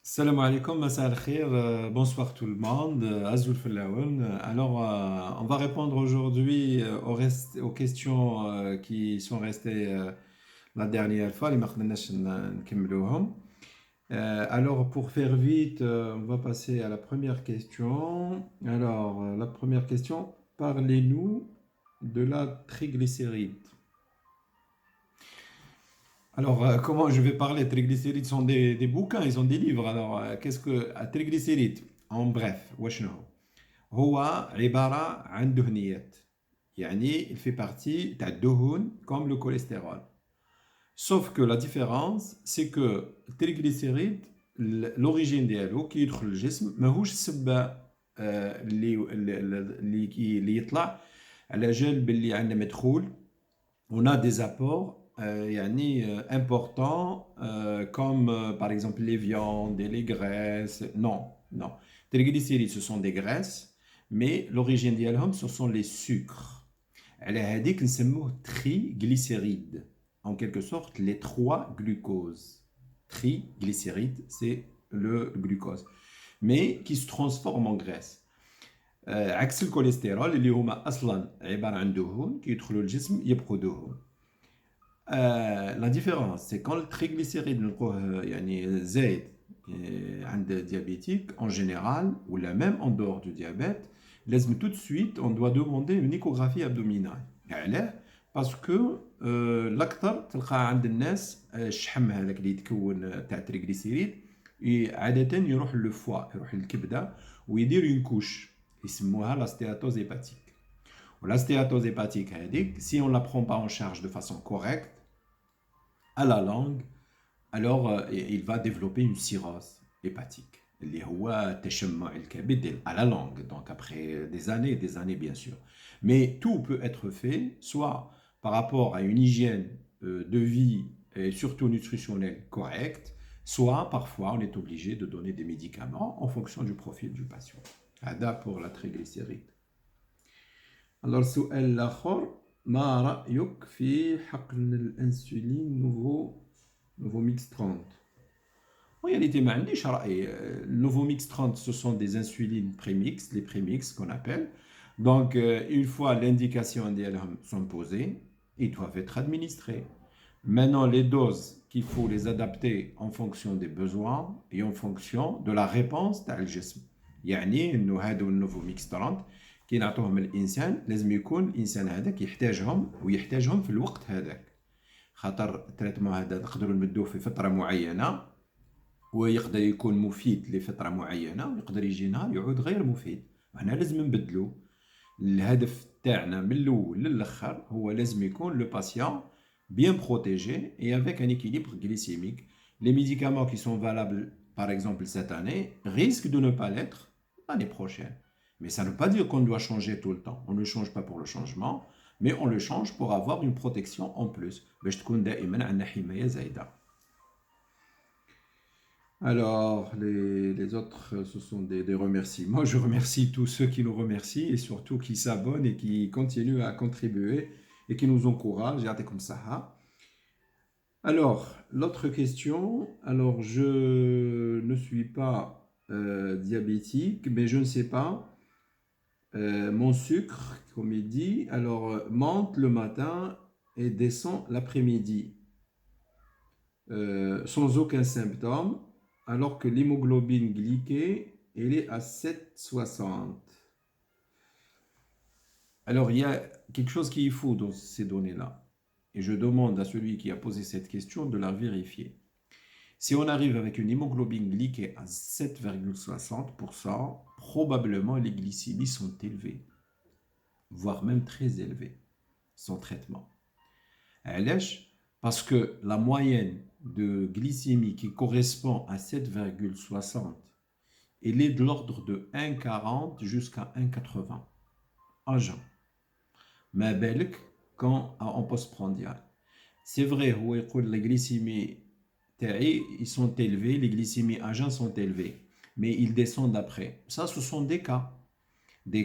Salam alaikum, massa al khair, bonsoir tout le monde, Azul Fellaoun. Alors, on va répondre aujourd'hui aux questions qui sont restées la dernière fois. Les marqnanash nkemmlouhom. Alors, pour faire vite, on va passer à la première question. Alors, la première question, parlez-nous de la triglycéride. Alors, comment je vais parler? Triglycérides sont des bouquins, ils ont des livres. Alors, qu'est-ce que triglycérides? En bref, وشنو هو عبارة عن دهنيات. يعني il fait partie تاع الدهون comme le cholestérol. Sauf que la différence, c'est que le triglycéride, l'origine ديالو كي يدخل الجسم ماهوش السبة اللي يطلع على جال باللي عندنا مدخول. On a des apports importants comme par exemple les viandes et les graisses. Non, non. Les glycérides, ce sont des graisses, mais l'origine ديالهم, ce sont les sucres. على هذيك نسموه triglycérides. En quelque sorte, les trois glucoses. Triglycérides, c'est le glucose. Mais qui se transforme en graisse. عكس الكوليسترول اللي هما اصلا عباره عن دهون كيدخلوا الجسم يبقوا دهون. La différence, c'est quand le triglycéride يعني زايد عند diabétique en général ou même en dehors du diabète, لازم tout de suite on doit demander une échographie abdominale. علاه؟ parce que الاكثر تلقى عند الناس الشحم هذاك اللي يتكون تاع التريغليسيريد عاده يروح للفوا يروح للكبده ويدير une couche يسموها la stéatose hépatique. La stéatose hépatique, si on ne la prend pas en charge de façon correcte, à la langue, alors il va développer une cirrhose hépatique. اللي هو تشمع الكبد à la langue, donc après des années bien sûr. Mais tout peut être fait, soit par rapport à une hygiène de vie et surtout nutritionnelle correcte, soit parfois on est obligé de donner des médicaments en fonction du profil du patient. هذا pour la triglycéride. Alors, السؤال الآخر ما رأيك في حقن الأنسولين nouveau mix 30. En réalité, ما عنديش رأي. Nouveau mix 30, ce sont des insulines prémix, les prémix qu'on appelle. Donc, une fois l'indication d'elles sont posées, ils doivent être administrés. Maintenant, les doses qu'il faut les adapter en fonction des besoins et en fonction de la réponse تاع الجسم. يعني إنه هادو النوفو ميكس 30 كي نعطوهم الانسان لازم يكون الانسان هذاك يحتاجهم ويحتاجهم في الوقت هذاك، خاطر التريتمون هذا نقدروا نمدوه في فتره معينه ويقدر يكون مفيد لفتره معينه ويقدر يجي نهار يعود غير مفيد. احنا لازم نبدلوا الهدف تاعنا من الاول للاخر، هو لازم يكون لو باسيون bien protégé et avec un équilibre glycémique. Les médicaments qui sont valables par exemple cette année risquent de ne pas l'être l'année prochaine. Mais ça ne veut pas dire qu'on doit changer tout le temps. On ne change pas pour le changement, mais on le change pour avoir une protection en plus. باش تكون دائما عندنا حماية زايدة. Alors, les autres, ce sont des remerciements. Je remercie tous ceux qui nous remercient et surtout qui s'abonnent et qui continuent à contribuer et qui nous encouragent. يعطيكم الصحة. Alors, l'autre question. Alors, je ne suis pas diabétique, mais je ne sais pas. Mon sucre, comme il dit, alors monte le matin et descend l'après-midi sans aucun symptôme, alors que l'hémoglobine glyquée, elle est à 7,60. Alors, il y a quelque chose qui est faux dans ces données-là. Et je demande à celui qui a posé cette question de la vérifier. Si on arrive avec une hémoglobine glyquée à 7,60%, probablement les glycémies sont élevées, voire même très élevées, sans traitement. Parce que la moyenne de glycémie qui correspond à 7,60, elle est de l'ordre de 1,40 jusqu'à 1,80 à jeun. ما بالك quand en postprandial. C'est vrai, هو يقول les glycémies ils sont élevés, les glycémies à jeun sont élevées, mais ils descendent après. Ça, ce sont des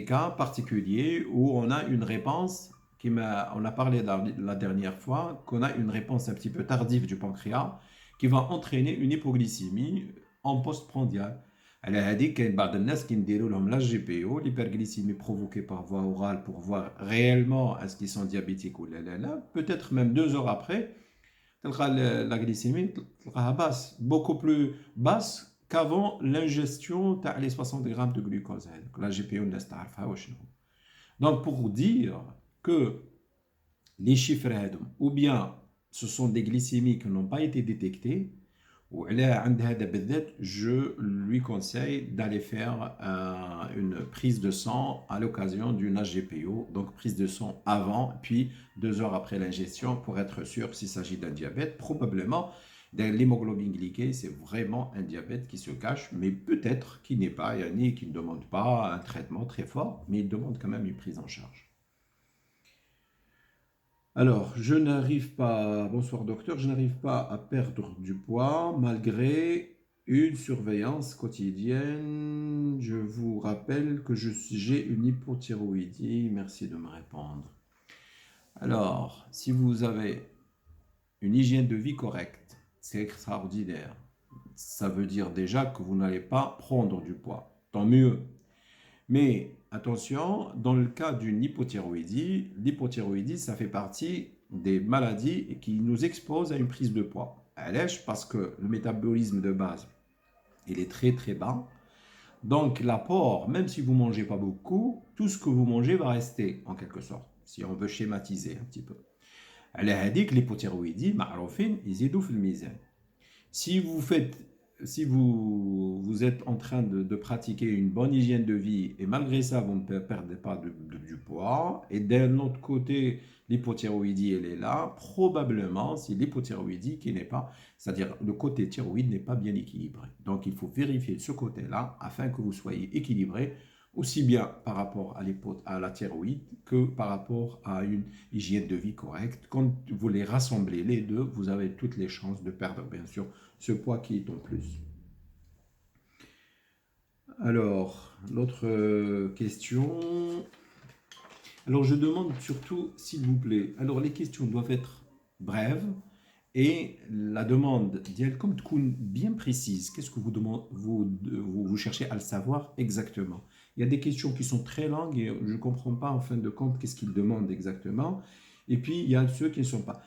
cas particuliers où on a une réponse, on a parlé la dernière fois, qu'on a une réponse un petit peu tardive du pancréas qui va entraîner une hypoglycémie en postprandial. Elle a dit qu'il y a des gens qui ont la GPO, l'hyperglycémie provoquée par voie orale pour voir réellement est-ce qu'ils sont diabétiques ou là. Peut-être même 2 heures après, la glycémie sera basse, beaucoup plus basse qu'avant l'ingestion des 60 grammes de glucose. La GPO ne sait pas. Donc pour dire que les chiffres ou bien ce sont des glycémies qui n'ont pas été détectées, ou je lui conseille d'aller faire une prise de sang à l'occasion d'une HGPO, donc prise de sang avant, puis 2 heures après l'ingestion pour être sûr s'il s'agit d'un diabète. Probablement, l'hémoglobine glyquée, c'est vraiment un diabète qui se cache, mais peut-être qu'il n'est pas, ni qui ne demande pas un traitement très fort, mais il demande quand même une prise en charge. Alors, je n'arrive pas, bonsoir docteur, je n'arrive pas à perdre du poids malgré une surveillance quotidienne. Je vous rappelle que j'ai une hypothyroïdie. Merci de me répondre. Alors, si vous avez une hygiène de vie correcte, c'est extraordinaire. Ça veut dire déjà que vous n'allez pas prendre du poids. Tant mieux. Mais attention, dans le cas d'une hypothyroïdie, l'hypothyroïdie, ça fait partie des maladies qui nous exposent à une prise de poids. Parce que le métabolisme de base, il est très très bas. Donc l'apport, même si vous ne mangez pas beaucoup, tout ce que vous mangez va rester en quelque sorte, si on veut schématiser un petit peu. Elle a dit que l'hypothyroïdie, معروفين يزيدوا في الميزان. Si vous faites, si vous êtes en train de pratiquer une bonne hygiène de vie et malgré ça, vous ne perdez pas du poids, et d'un autre côté, l'hypothyroïdie, elle est là, probablement, c'est l'hypothyroïdie qui n'est pas, c'est-à-dire le côté thyroïde n'est pas bien équilibré. Donc, il faut vérifier ce côté-là afin que vous soyez équilibré, aussi bien par rapport à la thyroïde que par rapport à une hygiène de vie correcte. Quand vous les rassemblez les deux, vous avez toutes les chances de perdre, bien sûr, ce poids qui est en plus. Alors, l'autre question. Alors, je demande surtout, s'il vous plaît, alors les questions doivent être brèves et la demande d'elle comme bien précise. Qu'est-ce que vous cherchez à le savoir exactement? Il y a des questions qui sont très longues et je ne comprends pas en fin de compte qu'est-ce qu'ils demandent exactement. Et puis, il y a ceux qui ne sont pas.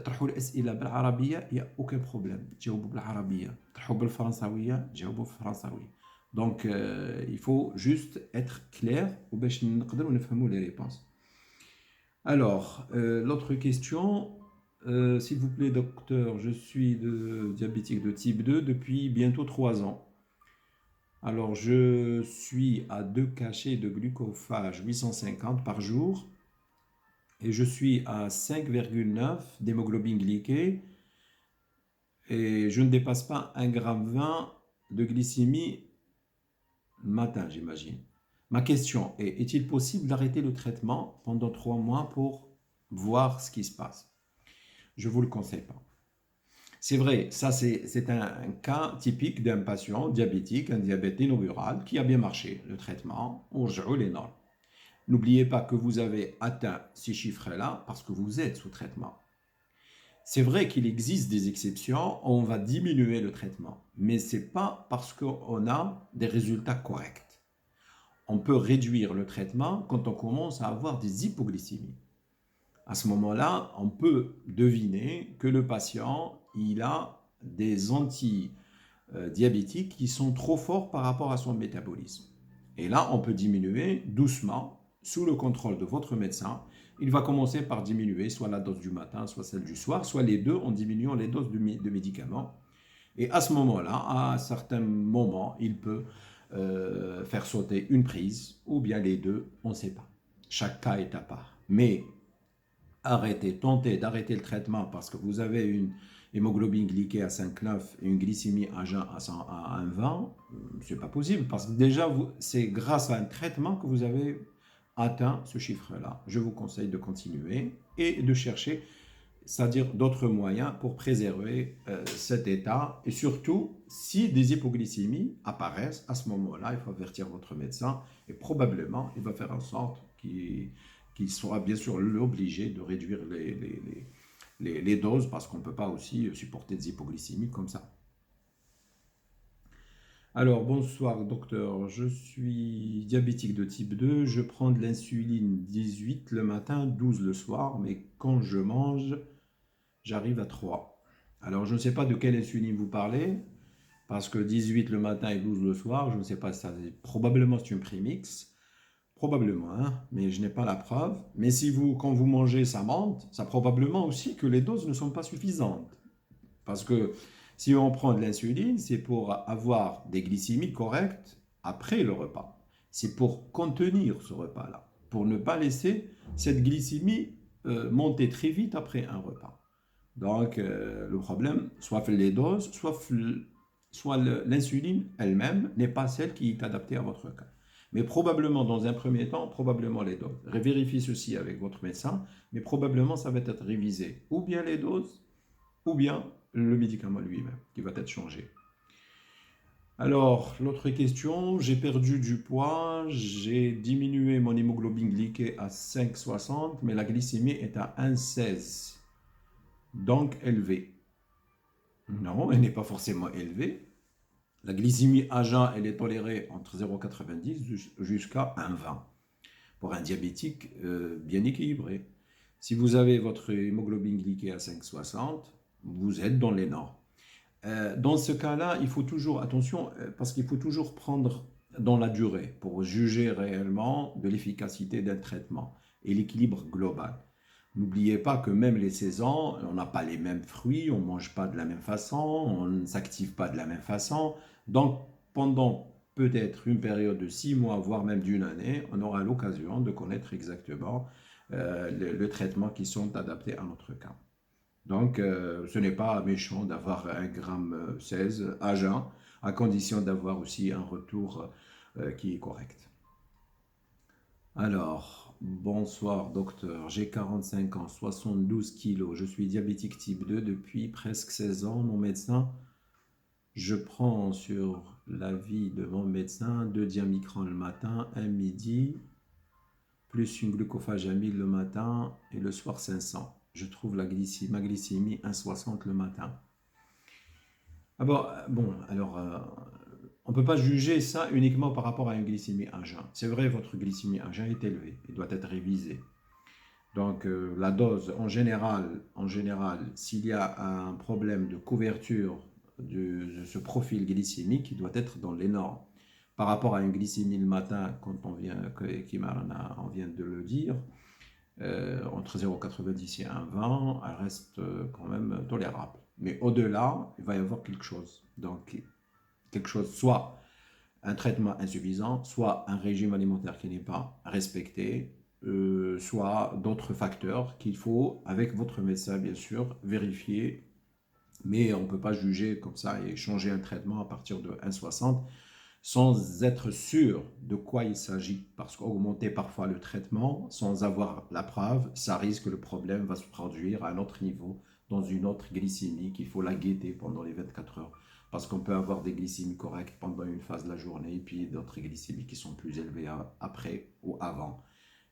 طرحوا الأسئلة بالعربية il y a aucun problème جاوبوا بالعربية طرحوا بالفرنساوية جاوبوا بالفرنساوية donc il faut juste être clair وباش نقدروا نفهموا les réponses. Alors l'autre question, s'il vous plaît docteur, je suis diabétique de type 2 depuis bientôt 3 ans. Alors je suis à 2 cachets de glucophage 850 par jour et je suis à 5,9 d'hémoglobine glyquée et je ne dépasse pas 1,20 g de glycémie le matin, j'imagine. Ma question est, est-il possible d'arrêter le traitement pendant 3 mois pour voir ce qui se passe? Je ne vous le conseille pas. C'est vrai, ça c'est un cas typique d'un patient diabétique, un diabète inaugural qui a bien marché, le traitement, on joue les normes. N'oubliez pas que vous avez atteint ces chiffres-là parce que vous êtes sous traitement. C'est vrai qu'il existe des exceptions, on va diminuer le traitement, mais ce n'est pas parce qu'on a des résultats corrects. On peut réduire le traitement quand on commence à avoir des hypoglycémies. À ce moment-là, on peut deviner que le patient, il a des antidiabétiques qui sont trop forts par rapport à son métabolisme. Et là, on peut diminuer doucement, sous le contrôle de votre médecin. Il va commencer par diminuer soit la dose du matin, soit celle du soir, soit les deux en diminuant les doses de médicaments. Et à ce moment-là, à un certain moment, il peut faire sauter une prise, ou bien les deux, on ne sait pas. Chaque cas est à part. Mais tentez d'arrêter le traitement parce que vous avez une hémoglobine glyquée à 5,9 et une glycémie à 1,20, c'est pas possible parce que déjà, c'est grâce à un traitement que vous avez atteint ce chiffre-là. Je vous conseille de continuer et de chercher, c'est-à-dire d'autres moyens pour préserver cet état. Et surtout, si des hypoglycémies apparaissent, à ce moment-là, il faut avertir votre médecin et probablement, il va faire en sorte qu'il sera bien sûr obligé de réduire les doses parce qu'on ne peut pas aussi supporter des hypoglycémies comme ça. Alors, bonsoir docteur, je suis diabétique de type 2, je prends de l'insuline 18 le matin, 12 le soir, mais quand je mange, j'arrive à 3. Alors, je ne sais pas de quelle insuline vous parlez, parce que 18 le matin et 12 le soir, je ne sais pas, ça, probablement c'est une prémix, probablement, hein, mais je n'ai pas la preuve. Mais si vous, quand vous mangez, ça monte, ça probablement aussi que les doses ne sont pas suffisantes. Parce que si on prend de l'insuline, c'est pour avoir des glycémies correctes après le repas. C'est pour contenir ce repas-là, pour ne pas laisser cette glycémie monter très vite après un repas. Donc, le problème, soit les doses, soit l'insuline elle-même n'est pas celle qui est adaptée à votre cas. Mais probablement, dans un premier temps, probablement les doses. Vérifiez ceci avec votre médecin, mais probablement ça va être révisé. Ou bien les doses, ou bien le médicament lui-même qui va être changé. Alors, l'autre question, j'ai perdu du poids, j'ai diminué mon hémoglobine glyquée à 5,60, mais la glycémie est à 1,16, donc élevée. Non, elle n'est pas forcément élevée. La glycémie à jeun, elle est tolérée entre 0,90 jusqu'à 1,20 pour un diabétique bien équilibré. Si vous avez votre hémoglobine glyquée à 5,60, vous êtes dans les normes. Dans ce cas-là, il faut toujours, attention, parce qu'il faut toujours prendre dans la durée pour juger réellement de l'efficacité d'un traitement et l'équilibre global. N'oubliez pas que même les saisons, on n'a pas les mêmes fruits, on ne mange pas de la même façon, on ne s'active pas de la même façon. Donc, pendant peut-être une période de 6 mois, voire même d'une année, on aura l'occasion de connaître exactement le traitement qui sont adaptés à notre cas. Donc, ce n'est pas méchant d'avoir 1,16 g à jeun, à condition d'avoir aussi un retour qui est correct. Alors, bonsoir docteur, j'ai 45 ans, 72 kilos, je suis diabétique type 2 depuis presque 16 ans. Mon médecin, je prends sur l'avis de mon médecin 2 diamicron le matin, un midi, plus une glucophagamine le matin et le soir 500. Je trouve ma glycémie 1,60 le matin. Ah bon, alors, on ne peut pas juger ça uniquement par rapport à une glycémie à jeun. C'est vrai, votre glycémie à jeun est élevée et doit être révisée. Donc, la dose, en général, s'il y a un problème de couverture de ce profil glycémique, il doit être dans les normes. Par rapport à une glycémie le matin, quand on vient de le dire, entre 0,90 et 1,20, elle reste quand même tolérable. Mais au-delà, il va y avoir quelque chose. Donc, quelque chose, soit un traitement insuffisant, soit un régime alimentaire qui n'est pas respecté, soit d'autres facteurs qu'il faut, avec votre médecin bien sûr, vérifier. Mais on ne peut pas juger comme ça et changer un traitement à partir de 1,60 sans être sûr de quoi il s'agit. Parce qu'augmenter parfois le traitement sans avoir la preuve, ça risque que le problème va se produire à un autre niveau, dans une autre glycémie qu'il faut la guetter pendant les 24 heures. Parce qu'on peut avoir des glycémies correctes pendant une phase de la journée et puis d'autres glycémies qui sont plus élevées après ou avant.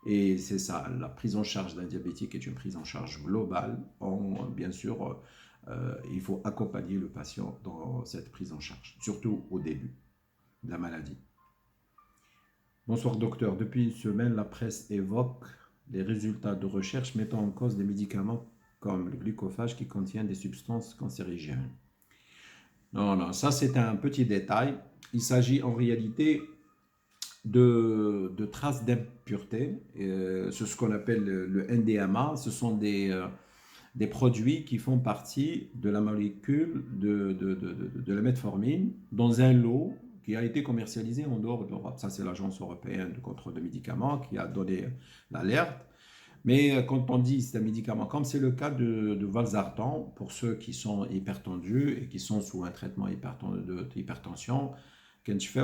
Et c'est ça, la prise en charge d'un diabétique est une prise en charge globale. Bien sûr, il faut accompagner le patient dans cette prise en charge, surtout au début de la maladie. Bonsoir docteur, depuis une semaine, la presse évoque les résultats de recherche mettant en cause des médicaments comme le glucophage qui contient des substances cancérigènes. Non, non, ça c'est un petit détail. Il s'agit en réalité de traces d'impureté. C'est ce qu'on appelle le NDMA. Ce sont des produits qui font partie de la molécule de la metformine dans un lot qui a été commercialisé en dehors de l'Europe. Ça, c'est l'Agence européenne de contrôle des médicaments qui a donné l'alerte. Mais quand on dit c'est un médicament, comme c'est le cas de Valsartan, pour ceux qui sont hypertendus et qui sont sous un traitement d'hypertension, quand je fais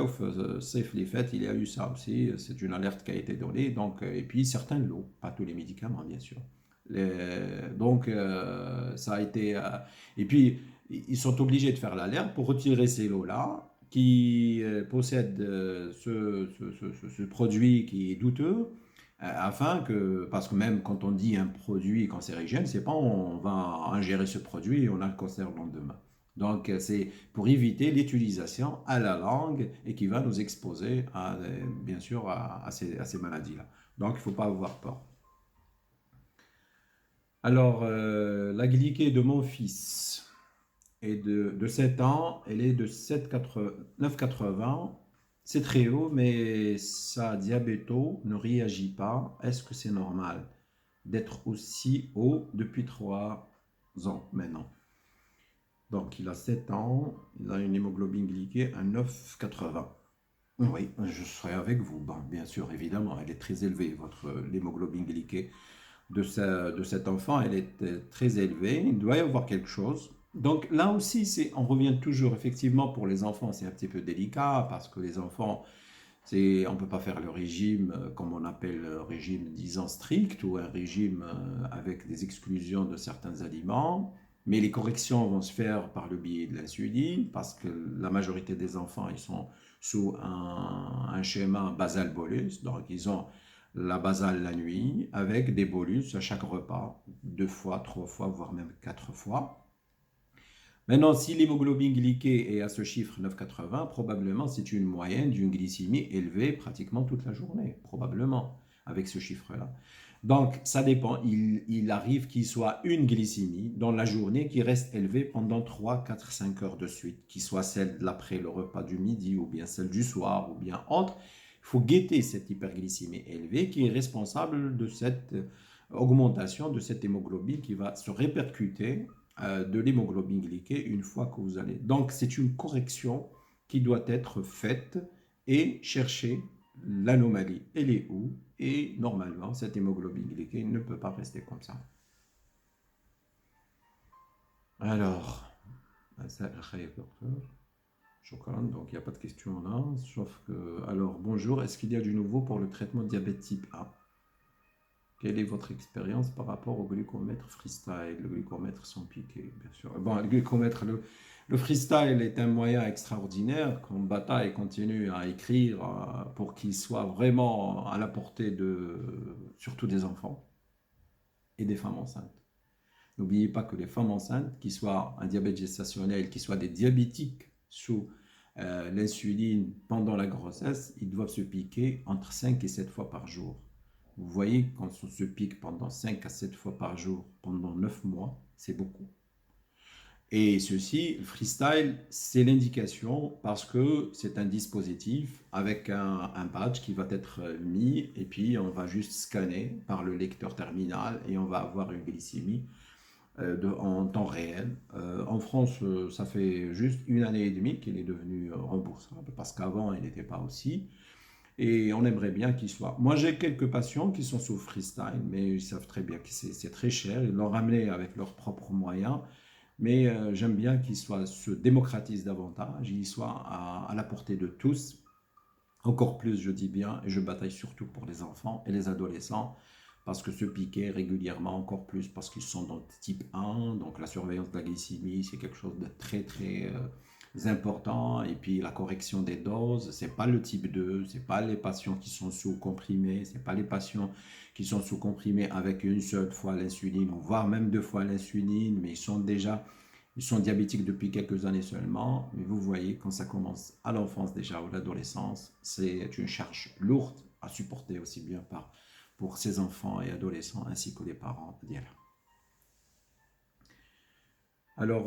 safe les fêtes, il y a eu ça aussi, c'est une alerte qui a été donnée. Donc, et puis certains lots, pas tous les médicaments bien sûr. Donc, ça a été. Et puis, ils sont obligés de faire l'alerte pour retirer ces lots-là qui possèdent ce produit qui est douteux, afin que. Parce que même quand on dit un produit cancérigène, c'est pas on va ingérer ce produit et on a le cancer le lendemain. Donc, c'est pour éviter l'utilisation à la langue et qui va nous exposer, bien sûr, à ces maladies-là. Donc, il ne faut pas avoir peur. Alors, la glyquée de mon fils est de 7 ans, elle est de 9,80. C'est très haut, mais sa diabéto ne réagit pas. Est-ce que c'est normal d'être aussi haut depuis 3 ans maintenant? Donc, il a 7 ans, il a une hémoglobine glyquée à 9,80. Oui, je serai avec vous. Bon, bien sûr, évidemment, elle est très élevée, l'hémoglobine glyquée de cet enfant, elle est très élevée. Il doit y avoir quelque chose. Donc là aussi, on revient toujours, effectivement, pour les enfants, c'est un petit peu délicat parce que les enfants, on ne peut pas faire le régime comme on appelle le régime, disons, strict ou un régime avec des exclusions de certains aliments. Mais les corrections vont se faire par le biais de l'insuline parce que la majorité des enfants, ils sont sous un schéma basal-bolus. Donc, ils ont la basale la nuit avec des bolus à chaque repas, 2 fois, 3 fois, voire même 4 fois. Maintenant, si l'hémoglobine glyquée est à ce chiffre 9,80, probablement c'est une moyenne d'une glycémie élevée pratiquement toute la journée, probablement, avec ce chiffre-là. Donc, ça dépend. Il arrive qu'il soit une glycémie dans la journée qui reste élevée pendant 3, 4, 5 heures de suite, qui soit celle de l'après le repas du midi ou bien celle du soir ou bien autre. Il faut guetter cette hyperglycémie élevée qui est responsable de cette augmentation de cette hémoglobine qui va se répercuter de l'hémoglobine glyquée une fois que vous allez. Donc, c'est une correction qui doit être faite et chercher l'anomalie. Elle est où? Et normalement, cette hémoglobine glyquée ne peut pas rester comme ça. Alors, donc il n'y a pas de question là, sauf que... Alors, bonjour, est-ce qu'il y a du nouveau pour le traitement diabète type A? Quelle est votre expérience par rapport au glucomètre freestyle, le glucomètre sans piqué, bien sûr. Bon, le glucomètre, le freestyle est un moyen extraordinaire qu'on bataille et continue à écrire pour qu'il soit vraiment à la portée surtout des enfants et des femmes enceintes. N'oubliez pas que les femmes enceintes, qui soient un diabète gestationnel, qui soient des diabétiques sous l'insuline pendant la grossesse, ils doivent se piquer entre 5 et 7 fois par jour. Vous voyez, quand on se pique pendant 5 à 7 fois par jour, pendant 9 mois, c'est beaucoup. Et ceci, le freestyle, c'est l'indication parce que c'est un dispositif avec un badge qui va être mis et puis on va juste scanner par le lecteur terminal et on va avoir une glycémie en temps réel. En France, ça fait juste 1 année et demie qu'il est devenu remboursable parce qu'avant, il n'était pas aussi. Et on aimerait bien qu'il soit. Moi, j'ai quelques patients qui sont sous freestyle, mais ils savent très bien que c'est très cher. Ils l'ont ramené avec leurs propres moyens. Mais j'aime bien qu'il se démocratise davantage, il soit à la portée de tous. Encore plus, je dis bien, et je bataille surtout pour les enfants et les adolescents, parce que se piquer régulièrement, encore plus parce qu'ils sont dans le type 1, donc la surveillance de la glycémie, c'est quelque chose de très très important. Et puis la correction des doses, c'est pas le type 2, c'est pas les patients qui sont sous comprimés, c'est pas les patients qui sont sous comprimés avec une seule fois l'insuline, voire même 2 fois l'insuline, mais ils sont diabétiques depuis quelques années seulement, mais vous voyez, quand ça commence à l'enfance déjà ou l'adolescence, c'est une charge lourde à supporter aussi bien pour ces enfants et adolescents ainsi que les parents d'hier. Alors,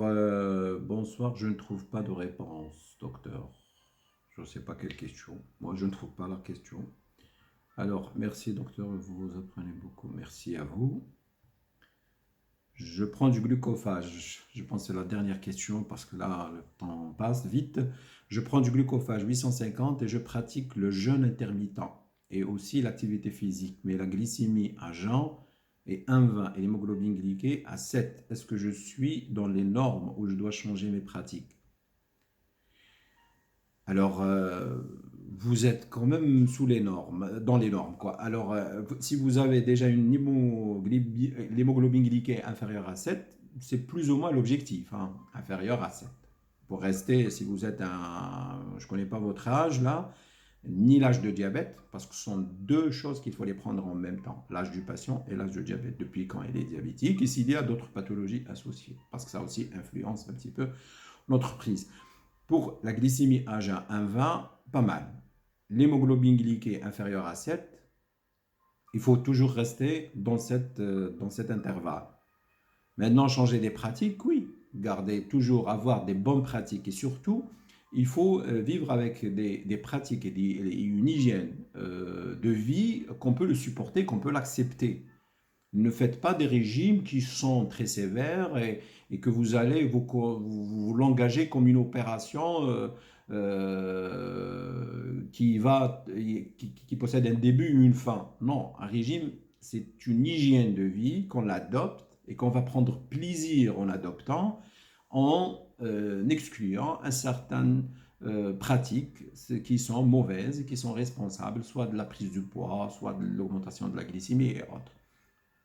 bonsoir, je ne trouve pas de réponse, docteur. Je ne sais pas quelle question. Moi, je ne trouve pas la question. Alors, merci, docteur, vous apprenez beaucoup. Merci à vous. Je prends du glucophage. Je pense que c'est la dernière question parce que là, le temps passe vite. Je prends du glucophage 850 et je pratique le jeûne intermittent et aussi l'activité physique. Mais la glycémie à jeun est 1,20 et l'hémoglobine glyquée à 7. Est-ce que je suis dans les normes ou je dois changer mes pratiques? Alors, vous êtes quand même sous les normes, dans les normes, quoi. Alors, si vous avez déjà l'hémoglobine glyquée inférieure à 7, c'est plus ou moins l'objectif, hein, inférieur à 7. Pour rester, si vous êtes je ne connais pas votre âge là, ni l'âge de diabète, parce que ce sont deux choses qu'il faut les prendre en même temps, l'âge du patient et l'âge de diabète, depuis quand il est diabétique, et s'il y a d'autres pathologies associées, parce que ça aussi influence un petit peu notre prise. Pour la glycémie à jeun, 1,20, pas mal. L'hémoglobine glyquée inférieure à 7, il faut toujours rester dans cet intervalle. Maintenant, changer des pratiques, oui. Garder toujours, avoir des bonnes pratiques et surtout, il faut vivre avec des pratiques et une hygiène de vie qu'on peut le supporter, qu'on peut l'accepter. Ne faites pas des régimes qui sont très sévères et que vous allez vous l'engager comme une opération qui possède un début et une fin. Non, un régime, c'est une hygiène de vie qu'on adopte et qu'on va prendre plaisir en adoptant en excluant un certain pratiques qui sont mauvaises et qui sont responsables soit de la prise du poids, soit de l'augmentation de la glycémie et autres.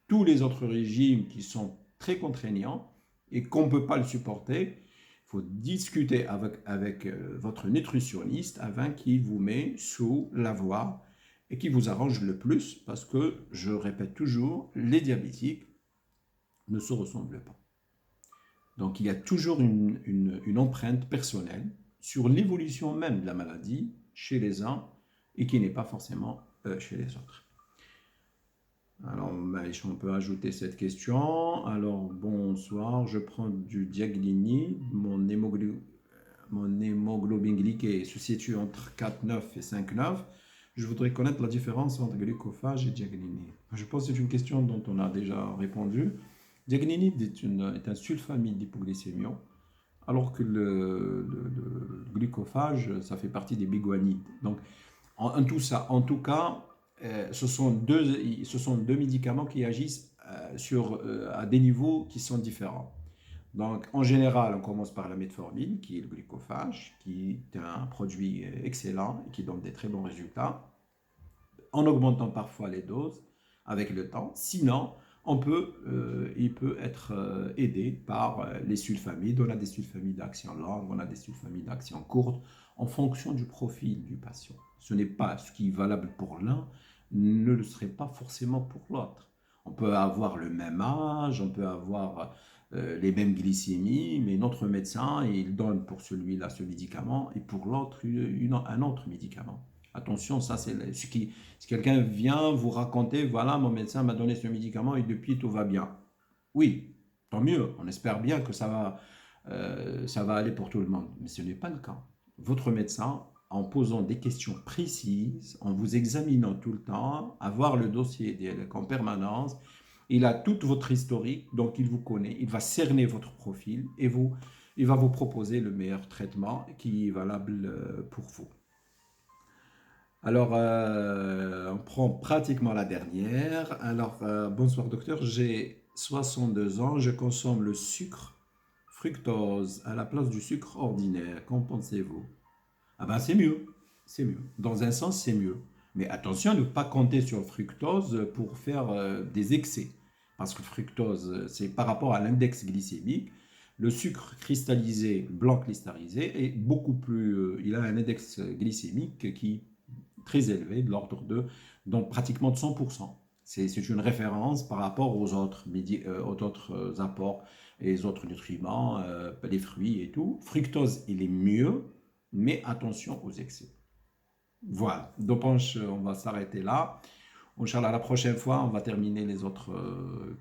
Tous les autres régimes qui sont très contraignants et qu'on ne peut pas le supporter, il faut discuter avec votre nutritionniste afin qu'il vous met sous la voie et qui vous arrange le plus parce que, je répète toujours, les diabétiques ne se ressemblent pas. Donc il y a toujours une empreinte personnelle sur l'évolution même de la maladie chez les uns et qui n'est pas forcément chez les autres. Alors, on peut ajouter cette question. Alors, bonsoir, je prends du Diaglini. Mon hémoglobine glyquée se situe entre 4,9 et 5,9. Je voudrais connaître la différence entre glucophage et Diaglini. Je pense que c'est une question dont on a déjà répondu. Diaglini est un sulfamide d'hypoglycémion, alors que le glucophage, ça fait partie des biguanides. Donc, en tout cas, ce sont deux médicaments qui agissent à des niveaux qui sont différents. Donc, en général, on commence par la metformine, qui est le glucophage, qui est un produit excellent et qui donne des très bons résultats, en augmentant parfois les doses avec le temps. Sinon, il peut être aidé par les sulfamides. On a des sulfamides d'action longue, on a des sulfamides d'action courte, en fonction du profil du patient. Ce n'est pas ce qui est valable pour l'un, ne le serait pas forcément pour l'autre. On peut avoir le même âge, on peut avoir les mêmes glycémies, mais notre médecin, il donne pour celui-là ce médicament et pour l'autre un autre médicament. Attention, ça c'est si quelqu'un vient vous raconter, voilà, mon médecin m'a donné ce médicament et depuis tout va bien. Oui, tant mieux, on espère bien que ça va aller pour tout le monde, mais ce n'est pas le cas. Votre médecin, en posant des questions précises, en vous examinant tout le temps, avoir le dossier DLEC en permanence, il a toute votre historique, donc il vous connaît, il va cerner votre profil et il va vous proposer le meilleur traitement qui est valable pour vous. Alors, on prend pratiquement la dernière. Alors, bonsoir docteur, j'ai 62 ans, je consomme le sucre fructose à la place du sucre ordinaire. Qu'en pensez-vous? Ah ben c'est mieux, c'est mieux. Dans un sens, c'est mieux. Mais attention à ne pas compter sur le fructose pour faire des excès. Parce que le fructose, c'est par rapport à l'index glycémique. Le sucre cristallisé, blanc cristallisé, est beaucoup plus... il a un index glycémique qui est très élevé, de l'ordre de... donc pratiquement de 100%. C'est une référence par rapport aux autres apports et les autres nutriments, les fruits et tout. Fructose, il est mieux, mais attention aux excès. Voilà, donc on va s'arrêter là. Inch'Allah, la prochaine fois, on va terminer les autres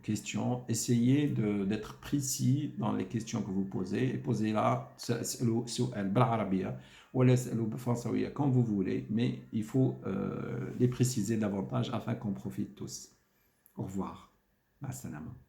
questions. Essayez d'être précis dans les questions que vous posez et posez-la quand vous voulez, mais il faut les préciser davantage afin qu'on profite tous. Au revoir. Assalamu.